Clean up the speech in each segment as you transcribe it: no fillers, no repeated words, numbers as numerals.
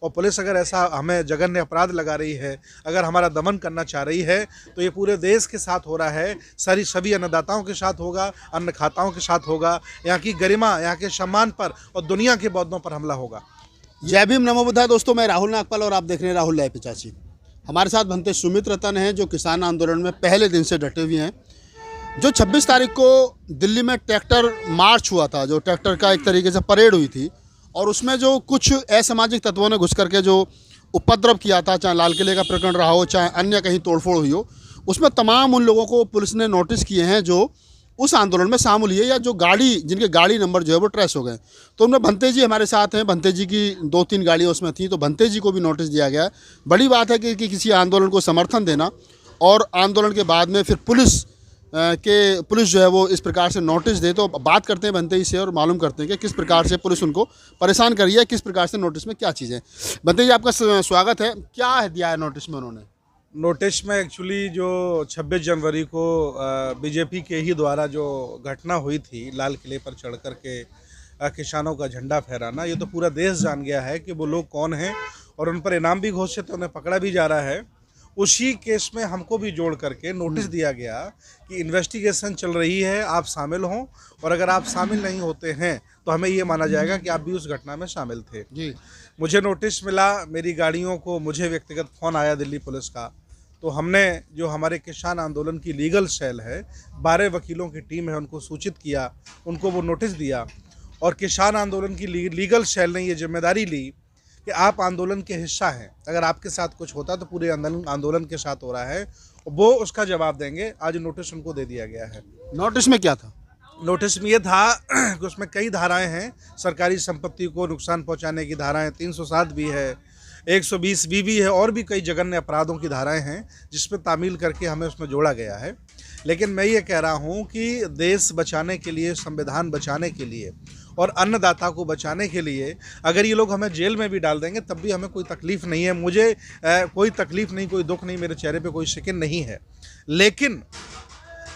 और पुलिस अगर ऐसा हमें जघन्य अपराध लगा रही है, अगर हमारा दमन करना चाह रही है, तो ये पूरे देश के साथ हो रहा है, सभी अन्नदाताओं के साथ होगा, अन्न खाताओं के साथ होगा, यहाँ की गरिमा, यहाँ के सम्मान पर और दुनिया के बौद्धों पर हमला होगा। जय भीम, नमो बुद्धाय। दोस्तों, मैं राहुल नागपाल और आप देख रहे हैं राहुल लाइव पिचाची। हमारे साथ बनते सुमित रतन हैं, जो किसान आंदोलन में पहले दिन से डटे हुए हैं। जो 26 तारीख को दिल्ली में ट्रैक्टर मार्च हुआ था, जो ट्रैक्टर का एक तरीके से परेड हुई थी, और उसमें जो कुछ असामाजिक तत्वों ने घुस करके जो उपद्रव किया था, चाहे लाल किले का प्रकरण रहा हो, चाहे अन्य कहीं तोड़फोड़ हुई हो, उसमें तमाम उन लोगों को पुलिस ने नोटिस किए हैं जो उस आंदोलन में शामिल हुए, या जो गाड़ी, जिनके गाड़ी नंबर जो है वो ट्रेस हो गए। तो उनमें भंते जी हमारे साथ हैं। भंते जी की 2-3 गाड़ियाँ उसमें थी, तो भंते जी को भी नोटिस दिया गया है। बड़ी बात है कि किसी आंदोलन को समर्थन देना और आंदोलन के बाद में फिर पुलिस जो है वो इस प्रकार से नोटिस दे। तो बात करते हैं भंते जी से और मालूम करते हैं कि किस प्रकार से पुलिस उनको परेशान करी है, किस प्रकार से नोटिस में क्या चीज़ें। भंते जी, आपका स्वागत है। क्या है दिया है नोटिस में उन्होंने? नोटिस में एक्चुअली जो 26 जनवरी को बीजेपी के ही द्वारा जो घटना हुई थी, लाल किले पर चढ़ कर के किसानों का झंडा फहराना, ये तो पूरा देश जान गया है कि वो लोग कौन हैं, और उन पर इनाम भी घोषित है, उन्हें पकड़ा भी जा रहा है। उसी केस में हमको भी जोड़ करके नोटिस दिया गया कि इन्वेस्टिगेशन चल रही है, आप शामिल हों, और अगर आप शामिल नहीं होते हैं तो हमें ये माना जाएगा कि आप भी उस घटना में शामिल थे जी। मुझे नोटिस मिला, मेरी गाड़ियों को मुझे व्यक्तिगत फ़ोन आया दिल्ली पुलिस का, तो हमने जो हमारे किसान आंदोलन की लीगल सेल है, 12 वकीलों की टीम है, उनको सूचित किया, उनको वो नोटिस दिया, और किसान आंदोलन की लीगल सेल ने ये जिम्मेदारी ली कि आप आंदोलन के हिस्सा हैं, अगर आपके साथ कुछ होता तो पूरे आंदोलन के साथ हो रहा है, वो उसका जवाब देंगे। आज नोटिस उनको दे दिया गया है। नोटिस में क्या था? नोटिस में ये था कि उसमें कई धाराएं हैं, सरकारी संपत्ति को नुकसान पहुंचाने की धाराएं 307 भी है, 120 भी है, और भी कई जघन्य अपराधों की धाराएं हैं जिसमें तामील करके हमें उसमें जोड़ा गया है। लेकिन मैं ये कह रहा हूँ कि देश बचाने के लिए, संविधान बचाने के लिए और अन्नदाता को बचाने के लिए अगर ये लोग हमें जेल में भी डाल देंगे तब भी हमें कोई तकलीफ़ नहीं है। मुझे कोई तकलीफ़ नहीं, कोई दुख नहीं, मेरे चेहरे पे कोई शिकन नहीं है। लेकिन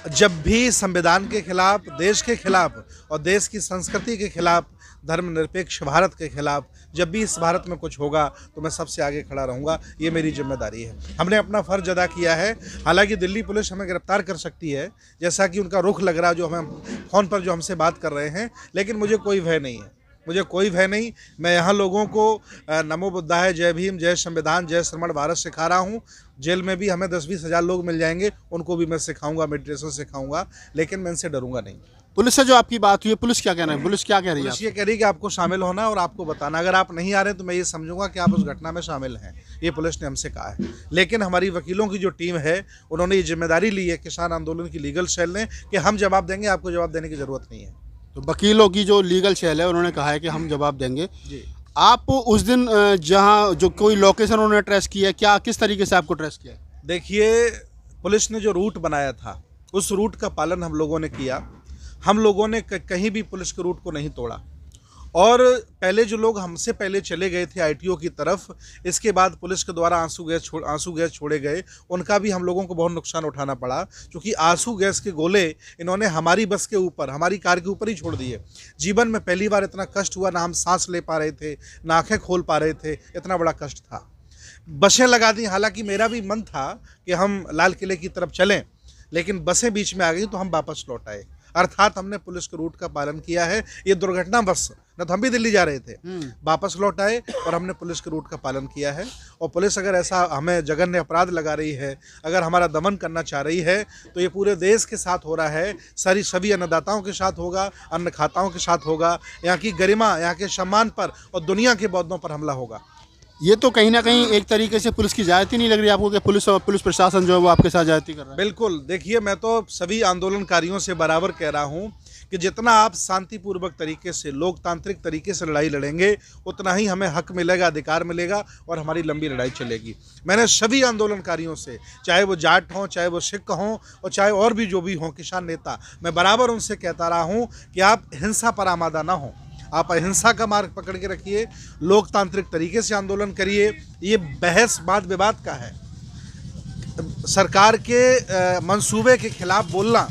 जब भी संविधान के खिलाफ, देश के खिलाफ और देश की संस्कृति के खिलाफ, धर्मनिरपेक्ष भारत के खिलाफ जब भी इस भारत में कुछ होगा तो मैं सबसे आगे खड़ा रहूँगा। ये मेरी जिम्मेदारी है। हमने अपना फ़र्ज अदा किया है। हालांकि दिल्ली पुलिस हमें गिरफ्तार कर सकती है, जैसा कि उनका रुख लग रहा, जो हमें फ़ोन पर जो हमसे बात कर रहे हैं, लेकिन मुझे कोई भय नहीं है, मुझे कोई भय नहीं। मैं यहाँ लोगों को नमो बुद्धाय, जय भीम, जय संविधान, जय श्रमण भारत सिखा रहा हूँ। जेल में भी हमें 10-20 हज़ार लोग मिल जाएंगे, उनको भी मैं सिखाऊंगा, मेडिटेशन सिखाऊंगा, लेकिन मैं इनसे डरूंगा नहीं। पुलिस से जो आपकी बात हुई है, पुलिस क्या कहना है? पुलिस क्या कह रही है? पुलिस ये कह रही है कि आपको शामिल होना और आपको बताना। अगर आप नहीं आ रहे तो मैं ये समझूंगा कि आप उस घटना में शामिल हैं। ये पुलिस ने हमसे कहा है। लेकिन हमारी वकीलों की जो टीम है, उन्होंने ये जिम्मेदारी ली है किसान आंदोलन की लीगल सेल ने कि हम जवाब देंगे, आपको जवाब देने की ज़रूरत नहीं है। तो वकीलों की जो लीगल सेल है, उन्होंने कहा है कि हम जवाब देंगे जी। आप उस दिन जहां जो कोई लोकेशन उन्होंने ट्रेस किया है, क्या किस तरीके से आपको ट्रेस किया है? देखिए, पुलिस ने जो रूट बनाया था उस रूट का पालन हम लोगों ने किया। हम लोगों ने कहीं भी पुलिस के रूट को नहीं तोड़ा। और पहले जो लोग हमसे पहले चले गए थे आईटीओ की तरफ, इसके बाद पुलिस के द्वारा आंसू गैस छोड़े गए, उनका भी हम लोगों को बहुत नुकसान उठाना पड़ा, क्योंकि आंसू गैस के गोले इन्होंने हमारी बस के ऊपर, हमारी कार के ऊपर ही छोड़ दिए। जीवन में पहली बार इतना कष्ट हुआ, ना हम सांस ले पा रहे थे, ना आँखें खोल पा रहे थे, इतना बड़ा कष्ट था। बसें लगा दी। हालांकि मेरा भी मन था कि हम लाल किले की तरफ चलें, लेकिन बसें बीच में आ गई तो हम वापस लौट आए। अर्थात हमने पुलिस के रूट का पालन किया है। ये दुर्घटना बस न, तो हम भी दिल्ली जा रहे थे, वापस लौट आए और हमने पुलिस के रूट का पालन किया है। और पुलिस अगर ऐसा हमें जघन्य अपराध लगा रही है, अगर हमारा दमन करना चाह रही है, तो ये पूरे देश के साथ हो रहा है, सभी अन्नदाताओं के साथ होगा, अन्न खाताओं के साथ होगा, यहाँ की गरिमा, यहाँ के सम्मान पर और दुनिया के बौद्धों पर हमला होगा। ये तो कहीं ना कहीं एक तरीके से पुलिस की ज्यादती नहीं लग रही आपको कि पुलिस प्रशासन जो है वो आपके साथ ज्यादती कर रहा है? बिल्कुल। देखिए, मैं तो सभी आंदोलनकारियों से बराबर कह रहा हूँ कि जितना आप शांतिपूर्वक तरीके से, लोकतांत्रिक तरीके से लड़ाई लड़ेंगे, उतना ही हमें हक मिलेगा, अधिकार मिलेगा और हमारी लंबी लड़ाई चलेगी। मैंने सभी आंदोलनकारियों से, चाहे वो जाट हों, चाहे वो सिख हों और चाहे और भी जो भी हों किसान नेता, मैं बराबर उनसे कहता रहा हूँ कि आप हिंसा पर आमादा ना हों, आप अहिंसा का मार्ग पकड़ के रखिए, लोकतांत्रिक तरीके से आंदोलन करिए। ये बहस वाद विवाद का है। सरकार के मंसूबे के खिलाफ बोलना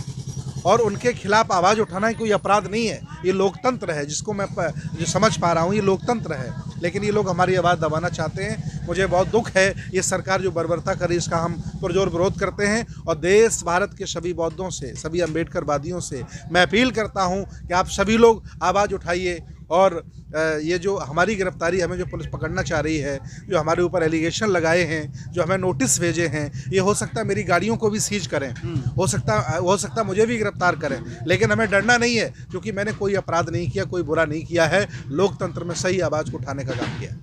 और उनके खिलाफ आवाज़ उठाना ही कोई अपराध नहीं है। ये लोकतंत्र है, जिसको मैं जो समझ पा रहा हूँ, ये लोकतंत्र है। लेकिन ये लोग हमारी आवाज़ दबाना चाहते हैं। मुझे बहुत दुख है, ये सरकार जो बर्बरता करी इसका हम पुरजोर विरोध करते हैं। और देश भारत के सभी बौद्धों से, सभी अम्बेडकरवादियों से मैं अपील करता हूँ कि आप सभी लोग आवाज़ उठाइए। और ये जो हमारी गिरफ्तारी, हमें जो पुलिस पकड़ना चाह रही है, जो हमारे ऊपर एलिगेशन लगाए हैं, जो हमें नोटिस भेजे हैं, ये हो सकता है मेरी गाड़ियों को भी सीज करें, हो सकता मुझे भी गिरफ्तार करें, लेकिन हमें डरना नहीं है, क्योंकि मैंने कोई अपराध नहीं किया, कोई बुरा नहीं किया है। लोकतंत्र में सही आवाज़ को उठाने का काम किया।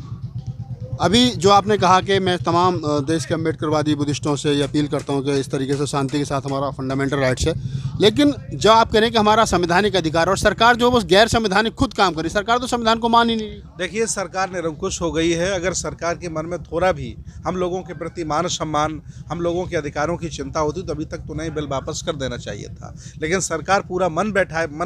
अभी जो आपने कहा कि मैं तमाम देश के अम्बेडकरवादी बुद्धिस्टों से ये अपील करता हूँ कि इस तरीके से शांति के साथ हमारा फंडामेंटल राइट्स है, लेकिन जो आप कह रहे हैं कि हमारा संवैधानिक अधिकार, और सरकार जो बस गैर संवैधानिक खुद काम करी, सरकार तो संविधान को मान ही नहीं रही। देखिए, सरकार निरंकुश हो गई है। अगर सरकार के मन में थोड़ा भी हम लोगों के प्रति मान सम्मान, हम लोगों के अधिकारों की चिंता होती तो अभी तक तो नहीं, बिल वापस कर देना चाहिए था। लेकिन सरकार पूरा मन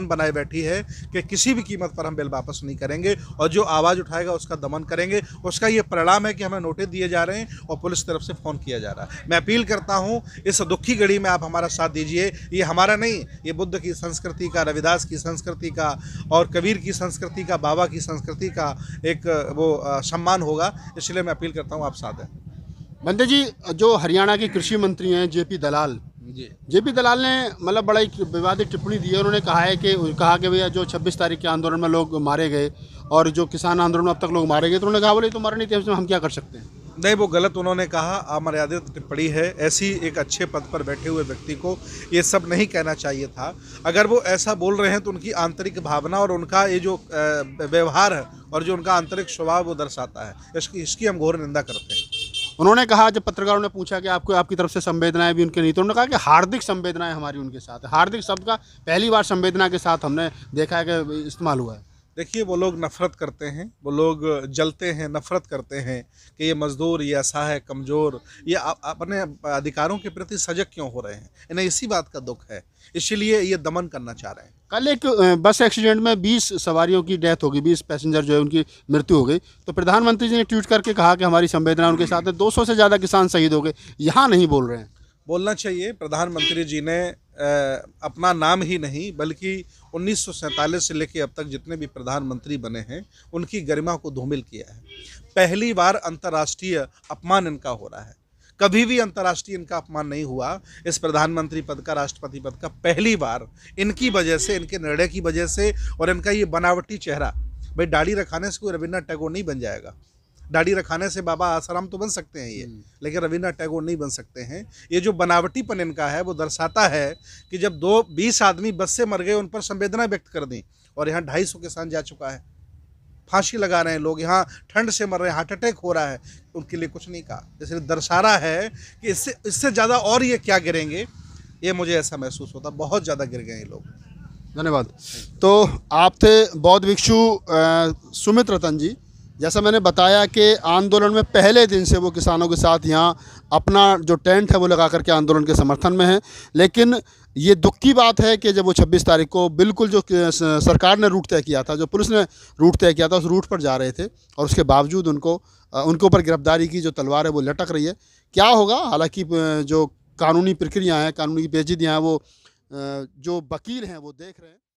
बनाए बैठी है कि किसी भी कीमत पर हम बिल वापस नहीं करेंगे, और जो आवाज़ उठाएगा उसका दमन करेंगे। उसका ये परिणाम है कि हमें नोटिस दिए जा रहे हैं और पुलिस तरफ से फ़ोन किया जा रहा है। मैं अपील करता हूँ, इस दुखी घड़ी में आप हमारा साथ दीजिए। ये हमारा नहीं, ये बुद्ध की संस्कृति का, रविदास की संस्कृति का और कबीर की संस्कृति का, बाबा की संस्कृति का एक सम्मान होगा। इसलिए मैं अपील करता हूँ, आप साथ हैं। बंदे जी, जो हरियाणा के कृषि मंत्री हैं जेपी दलाल, जेपी दलाल ने मतलब बड़ा एक विवादित टिप्पणी दी है। उन्होंने कहा कि भैया जो 26 तारीख के आंदोलन में लोग मारे गए और जो किसान आंदोलन में अब तक लोग मारे गए, तो उन्होंने कहा बोले तो मरनी थी, हम क्या कर सकते हैं। नहीं, वो गलत उन्होंने कहा, अमर्यादित टिप्पणी है। ऐसी एक अच्छे पद पर बैठे हुए व्यक्ति को ये सब नहीं कहना चाहिए था। अगर वो ऐसा बोल रहे हैं तो उनकी आंतरिक भावना और उनका ये जो व्यवहार है और जो उनका आंतरिक स्वभाव वो दर्शाता है। इसकी हम घोर निंदा करते हैं। उन्होंने कहा, जब पत्रकारों ने पूछा कि आपको आपकी तरफ से संवेदनाएं भी उनके नहीं, तो उन्होंने कहा कि हार्दिक संवेदनाएं हमारी उनके साथ है। हार्दिक शब्द का पहली बार संवेदना के साथ हमने देखा है कि इस्तेमाल हुआ है। देखिए, वो लोग नफ़रत करते हैं, वो लोग जलते हैं, नफ़रत करते हैं कि ये मज़दूर, ये असहाय, कमज़ोर, ये अपने अधिकारों के प्रति सजग क्यों हो रहे हैं। इन्हें इसी बात का दुख है, इसीलिए ये दमन करना चाह रहे हैं। कल एक बस एक्सीडेंट में 20 सवारियों की डेथ हो गई, 20 पैसेंजर जो है उनकी मृत्यु हो गई। तो प्रधानमंत्री जी ने ट्वीट करके कहा कि हमारी संवेदना उनके साथ है। 200 से ज़्यादा किसान शहीद हो गए, यहाँ नहीं बोल रहे हैं। बोलना चाहिए। प्रधानमंत्री जी ने अपना नाम ही नहीं, बल्कि 1947 से लेकर अब तक जितने भी प्रधानमंत्री बने हैं उनकी गरिमा को धूमिल किया है। पहली बार अंतर्राष्ट्रीय अपमान इनका हो रहा है। कभी भी अंतर्राष्ट्रीय इनका अपमान नहीं हुआ। इस प्रधानमंत्री पद का, राष्ट्रपति पद का पहली बार इनकी वजह से, इनके निर्णय की वजह से, और इनका ये बनावटी चेहरा। भाई, दाढ़ी रखाने से कोई रविन्द्रनाथ टैगोर नहीं बन जाएगा। दाढ़ी रखाने से बाबा आसाराम तो बन सकते हैं ये, लेकिन रविन्द्रनाथ टैगोर नहीं बन सकते हैं। ये जो बनावटीपन इनका है वो दर्शाता है कि जब 20 आदमी बस से मर गए, उन पर संवेदना व्यक्त कर दी, और यहाँ 250 किसान जा चुका है, फांसी लगा रहे हैं लोग, यहाँ ठंड से मर रहे हैं, हार्ट अटैक हो रहा है, उनके लिए कुछ नहीं कहा। इसलिए दर्शा रहा है कि इससे ज़्यादा और ये क्या गिरेंगे, ये मुझे ऐसा महसूस होता। बहुत ज़्यादा गिर गए ये लोग। धन्यवाद। तो आप थे बौद्ध भिक्षु सुमित रतन जी। जैसा मैंने बताया कि आंदोलन में पहले दिन से वो किसानों के साथ यहाँ अपना जो टेंट है वो लगा करके आंदोलन के समर्थन में है। लेकिन ये दुख की बात है कि जब वो 26 तारीख को बिल्कुल जो सरकार ने रूट तय किया था, जो पुलिस ने रूट तय किया था, उस रूट पर जा रहे थे, और उसके बावजूद उनके ऊपर गिरफ्तारी की जो तलवार है वो लटक रही है। क्या होगा, हालांकि जो कानूनी प्रक्रिया हैं, कानूनी पेचीदगियाँ हैं, वो जो वकील हैं वो देख रहे हैं।